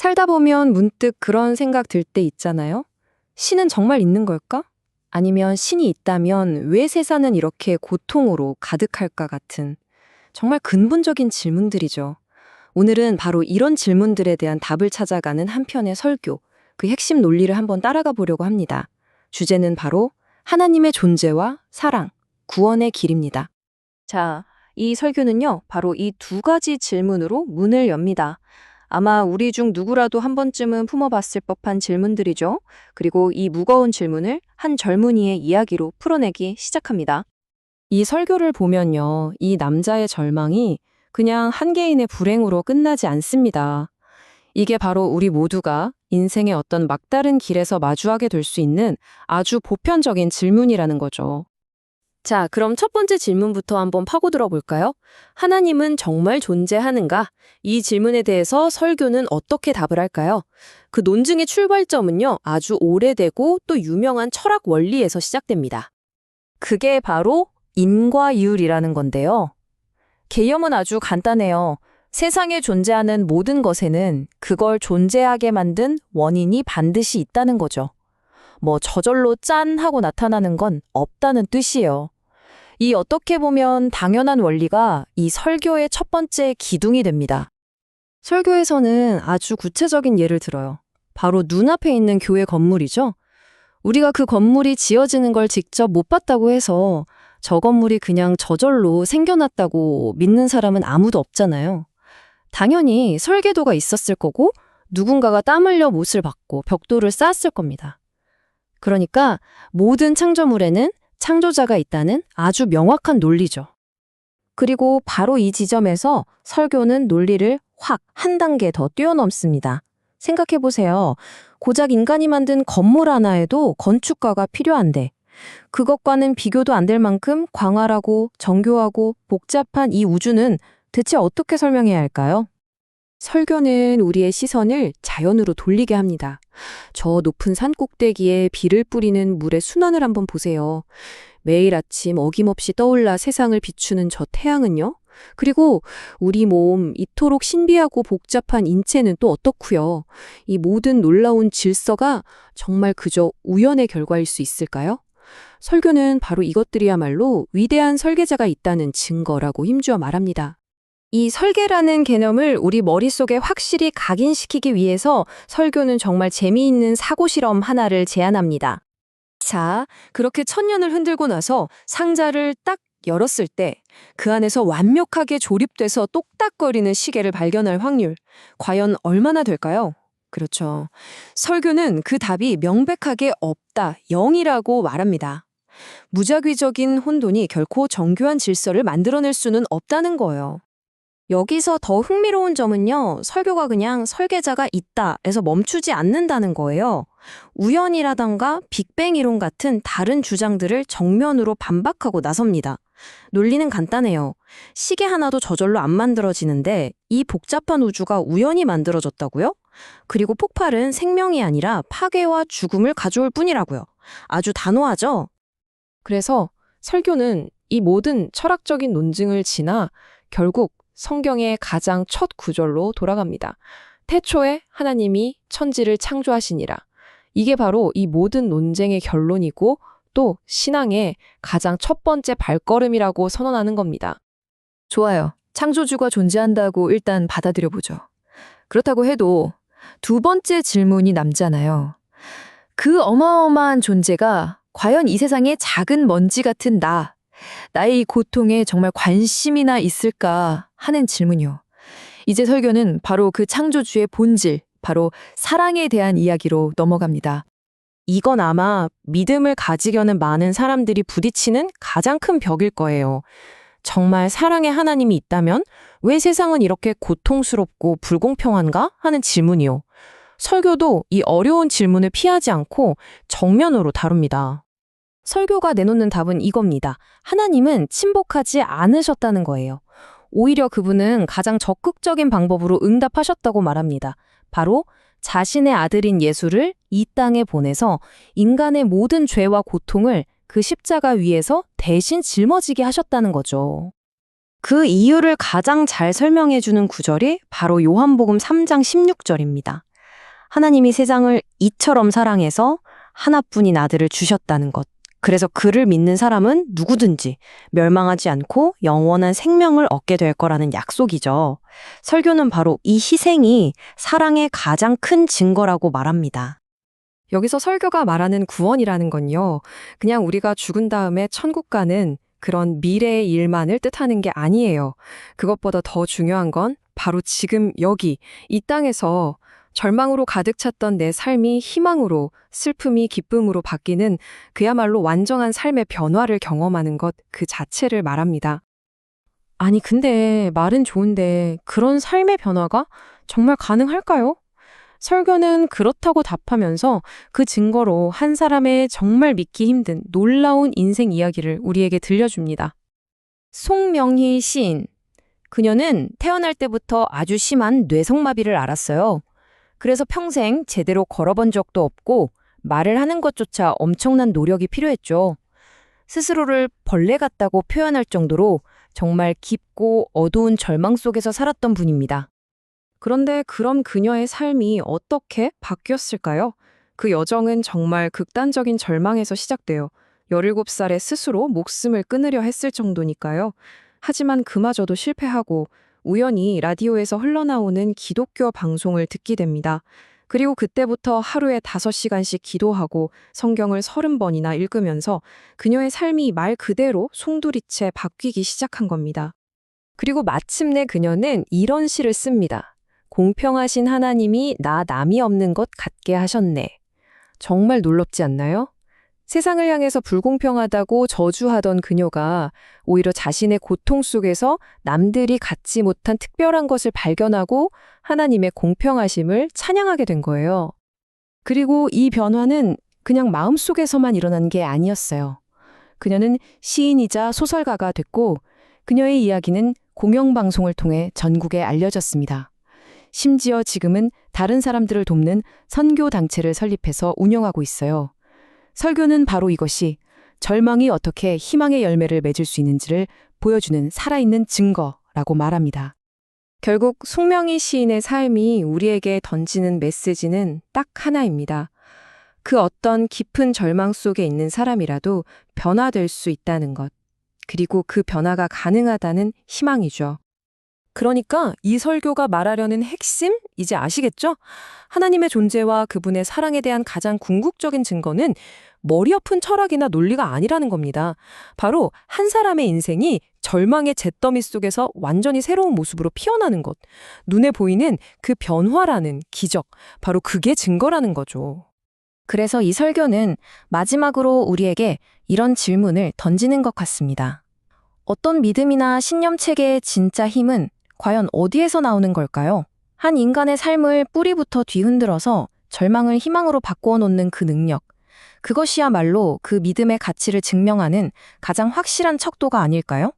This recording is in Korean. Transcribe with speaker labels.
Speaker 1: 살다 보면 문득 그런 생각 들 때 있잖아요. 신은 정말 있는 걸까? 아니면 신이 있다면 왜 세상은 이렇게 고통으로 가득할까 같은 정말 근본적인 질문들이죠. 오늘은 바로 이런 질문들에 대한 답을 찾아가는 한 편의 설교, 그 핵심 논리를 한번 따라가 보려고 합니다. 주제는 바로 하나님의 존재와 사랑, 구원의 길입니다. 자, 이 설교는요, 바로 이 두 가지 질문으로 문을 엽니다. 아마 우리 중 누구라도 한 번쯤은 품어봤을 법한 질문들이죠. 그리고 이 무거운 질문을 한 젊은이의 이야기로 풀어내기 시작합니다. 이 설교를 보면요, 이 남자의 절망이 그냥 한 개인의 불행으로 끝나지 않습니다. 이게 바로 우리 모두가 인생의 어떤 막다른 길에서 마주하게 될 수 있는 아주 보편적인 질문이라는 거죠. 자, 그럼 첫 번째 질문부터 한번 파고들어 볼까요? 하나님은 정말 존재하는가? 이 질문에 대해서 설교는 어떻게 답을 할까요? 그 논증의 출발점은요, 아주 오래되고 또 유명한 철학 원리에서 시작됩니다. 그게 바로 인과율이라는 건데요. 개념은 아주 간단해요. 세상에 존재하는 모든 것에는 그걸 존재하게 만든 원인이 반드시 있다는 거죠. 저절로 짠 하고 나타나는 건 없다는 뜻이에요. 이 어떻게 보면 당연한 원리가 이 설교의 첫 번째 기둥이 됩니다. 설교에서는 아주 구체적인 예를 들어요. 바로 눈앞에 있는 교회 건물이죠. 우리가 그 건물이 지어지는 걸 직접 못 봤다고 해서 저 건물이 그냥 저절로 생겨났다고 믿는 사람은 아무도 없잖아요. 당연히 설계도가 있었을 거고 누군가가 땀 흘려 못을 박고 벽돌을 쌓았을 겁니다. 그러니까 모든 창조물에는 창조자가 있다는 아주 명확한 논리죠. 그리고 바로 이 지점에서 설교는 논리를 확 한 단계 더 뛰어넘습니다. 생각해보세요. 고작 인간이 만든 건물 하나에도 건축가가 필요한데 그것과는 비교도 안 될 만큼 광활하고 정교하고 복잡한 이 우주는 대체 어떻게 설명해야 할까요? 설교는 우리의 시선을 자연으로 돌리게 합니다. 저 높은 산 꼭대기에 비를 뿌리는 물의 순환을 한번 보세요. 매일 아침 어김없이 떠올라 세상을 비추는 저 태양은요? 그리고 우리 몸, 이토록 신비하고 복잡한 인체는 또 어떻고요? 이 모든 놀라운 질서가 정말 그저 우연의 결과일 수 있을까요? 설교는 바로 이것들이야말로 위대한 설계자가 있다는 증거라고 힘주어 말합니다. 이 설계라는 개념을 우리 머릿속에 확실히 각인시키기 위해서 설교는 정말 재미있는 사고실험 하나를 제안합니다. 자, 그렇게 천년을 흔들고 나서 상자를 딱 열었을 때 그 안에서 완벽하게 조립돼서 똑딱거리는 시계를 발견할 확률, 과연 얼마나 될까요? 그렇죠. 설교는 그 답이 명백하게 없다, 0이라고 말합니다. 무작위적인 혼돈이 결코 정교한 질서를 만들어낼 수는 없다는 거예요. 여기서 더 흥미로운 점은요, 설교가 그냥 설계자가 있다에서 멈추지 않는다는 거예요. 우연이라던가 빅뱅 이론 같은 다른 주장들을 정면으로 반박하고 나섭니다. 논리는 간단해요. 시계 하나도 저절로 안 만들어지는데 이 복잡한 우주가 우연히 만들어졌다고요? 그리고 폭발은 생명이 아니라 파괴와 죽음을 가져올 뿐이라고요. 아주 단호하죠? 그래서 설교는 이 모든 철학적인 논증을 지나 결국 성경의 가장 첫 구절로 돌아갑니다. 태초에 하나님이 천지를 창조하시니라. 이게 바로 이 모든 논쟁의 결론이고 또 신앙의 가장 첫 번째 발걸음이라고 선언하는 겁니다. 좋아요. 창조주가 존재한다고 일단 받아들여보죠. 그렇다고 해도 두 번째 질문이 남잖아요. 그 어마어마한 존재가 과연 이 세상의 작은 먼지 같은 나의 이 고통에 정말 관심이나 있을까 하는 질문이요. 이제 설교는 바로 그 창조주의 본질, 바로 사랑에 대한 이야기로 넘어갑니다. 이건 아마 믿음을 가지려는 많은 사람들이 부딪히는 가장 큰 벽일 거예요. 정말 사랑의 하나님이 있다면 왜 세상은 이렇게 고통스럽고 불공평한가 하는 질문이요. 설교도 이 어려운 질문을 피하지 않고 정면으로 다룹니다. 설교가 내놓는 답은 이겁니다. 하나님은 침복하지 않으셨다는 거예요. 오히려 그분은 가장 적극적인 방법으로 응답하셨다고 말합니다. 바로 자신의 아들인 예수를 이 땅에 보내서 인간의 모든 죄와 고통을 그 십자가 위에서 대신 짊어지게 하셨다는 거죠. 그 이유를 가장 잘 설명해주는 구절이 바로 요한복음 3장 16절입니다.
Speaker 2: 하나님이 세상을 이처럼 사랑해서 하나뿐인 아들을 주셨다는 것. 그래서 그를 믿는 사람은 누구든지 멸망하지 않고 영원한 생명을 얻게 될 거라는 약속이죠. 설교는 바로 이 희생이 사랑의 가장 큰 증거라고 말합니다.
Speaker 1: 여기서 설교가 말하는 구원이라는 건요, 그냥 우리가 죽은 다음에 천국 가는 그런 미래의 일만을 뜻하는 게 아니에요. 그것보다 더 중요한 건 바로 지금 여기, 이 땅에서 절망으로 가득 찼던 내 삶이 희망으로, 슬픔이 기쁨으로 바뀌는 그야말로 완전한 삶의 변화를 경험하는 것 그 자체를 말합니다.
Speaker 2: 아니, 근데 말은 좋은데 그런 삶의 변화가 정말 가능할까요? 설교는 그렇다고 답하면서 그 증거로 한 사람의 정말 믿기 힘든 놀라운 인생 이야기를 우리에게 들려줍니다.
Speaker 3: 송명희 시인. 그녀는 태어날 때부터 아주 심한 뇌성마비를 앓았어요. 그래서 평생 제대로 걸어본 적도 없고 말을 하는 것조차 엄청난 노력이 필요했죠. 스스로를 벌레 같다고 표현할 정도로 정말 깊고 어두운 절망 속에서 살았던 분입니다.
Speaker 1: 그런데 그럼 그녀의 삶이 어떻게 바뀌었을까요? 그 여정은 정말 극단적인 절망에서 시작돼요. 17살에 스스로 목숨을 끊으려 했을 정도니까요. 하지만 그마저도 실패하고 우연히 라디오에서 흘러나오는 기독교 방송을 듣게 됩니다. 그리고 그때부터 하루에 5시간씩 기도하고 성경을 30번이나 읽으면서 그녀의 삶이 말 그대로 송두리째 바뀌기 시작한 겁니다. 그리고 마침내 그녀는 이런 시를 씁니다. 공평하신 하나님이 나 남이 없는 것 같게 하셨네. 정말 놀랍지 않나요? 세상을 향해서 불공평하다고 저주하던 그녀가 오히려 자신의 고통 속에서 남들이 갖지 못한 특별한 것을 발견하고 하나님의 공평하심을 찬양하게 된 거예요. 그리고 이 변화는 그냥 마음속에서만 일어난 게 아니었어요. 그녀는 시인이자 소설가가 됐고 그녀의 이야기는 공영방송을 통해 전국에 알려졌습니다. 심지어 지금은 다른 사람들을 돕는 선교단체를 설립해서 운영하고 있어요. 설교는 바로 이것이 절망이 어떻게 희망의 열매를 맺을 수 있는지를 보여주는 살아있는 증거라고 말합니다. 결국 송명희 시인의 삶이 우리에게 던지는 메시지는 딱 하나입니다. 그 어떤 깊은 절망 속에 있는 사람이라도 변화될 수 있다는 것, 그리고 그 변화가 가능하다는 희망이죠. 그러니까 이 설교가 말하려는 핵심, 이제 아시겠죠? 하나님의 존재와 그분의 사랑에 대한 가장 궁극적인 증거는 머리 아픈 철학이나 논리가 아니라는 겁니다. 바로 한 사람의 인생이 절망의 잿더미 속에서 완전히 새로운 모습으로 피어나는 것. 눈에 보이는 그 변화라는 기적, 바로 그게 증거라는 거죠.
Speaker 3: 그래서 이 설교는 마지막으로 우리에게 이런 질문을 던지는 것 같습니다. 어떤 믿음이나 신념 체계의 진짜 힘은 과연 어디에서 나오는 걸까요? 한 인간의 삶을 뿌리부터 뒤흔들어서 절망을 희망으로 바꾸어 놓는 그 능력, 그것이야말로 그 믿음의 가치를 증명하는 가장 확실한 척도가 아닐까요?